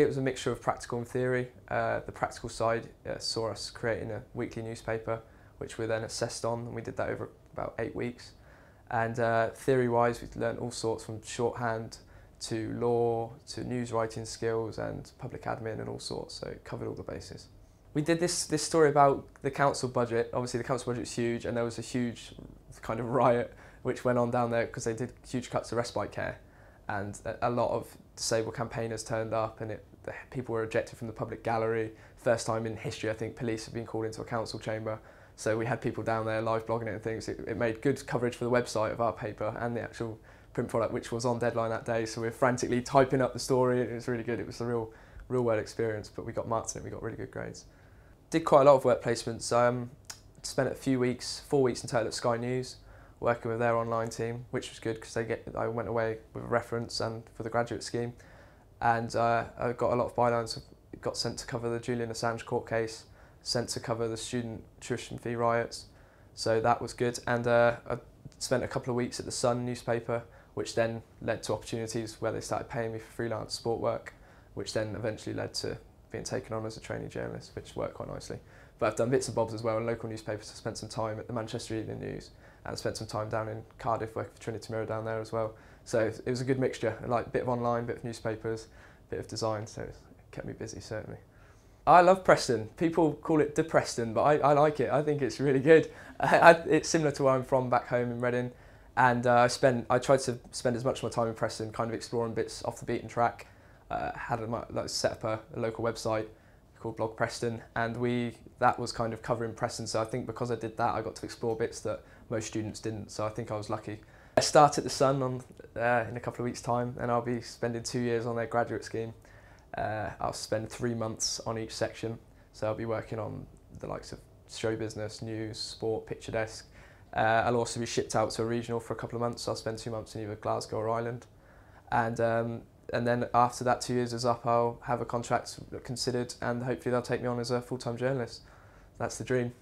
It was a mixture of practical and theory. The practical side saw us creating a weekly newspaper, which we then assessed on, and we did that over about 8 weeks. And theory-wise, we learned all sorts from shorthand to law to news writing skills and public admin and all sorts, so it covered all the bases. We did this story about the council budget. Obviously the council budget is huge, and there was a huge kind of riot which went on down there because they did huge cuts to respite care, and a lot of disabled campaigners turned up, and people were ejected from the public gallery. First time in history I think police have been called into a council chamber. So we had people down there live blogging it and things. It made good coverage for the website of our paper and the actual print product, which was on deadline that day. So we were frantically typing up the story. It was really good. It was a real world experience, but we got marked in it. We got really good grades. Did quite a lot of work placements. Spent a few weeks, 4 weeks in total at Sky News, working with their online team, which was good because I went away with a reference and for the graduate scheme. And I got a lot of bylines. Got sent to cover the Julian Assange court case, sent to cover the student tuition fee riots, so that was good. And I spent a couple of weeks at the Sun newspaper, which then led to opportunities where they started paying me for freelance sport work, which then eventually led to being taken on as a trainee journalist, which worked quite nicely. But I've done bits and bobs as well in local newspapers. I spent some time at the Manchester Evening News, and I spent some time down in Cardiff working for Trinity Mirror down there as well. So it was a good mixture, like a bit of online, bit of newspapers, bit of design, so it kept me busy certainly. I love Preston. People call it Preston, but I like it. I think it's really good. It's similar to where I'm from back home in Reading, and I tried to spend as much of my time in Preston, kind of exploring bits off the beaten track. Set up a local website called Blog Preston, and that was kind of covering Preston. So I think because I did that, I got to explore bits that most students didn't. So I think I was lucky. I start at the Sun in a couple of weeks' time, and I'll be spending 2 years on their graduate scheme. I'll spend 3 months on each section, so I'll be working on the likes of show business, news, sport, picture desk. I'll also be shipped out to a regional for a couple of months, so I'll spend 2 months in either Glasgow or Ireland. And then after that 2 years is up, I'll have a contract considered, and hopefully they'll take me on as a full-time journalist. That's the dream.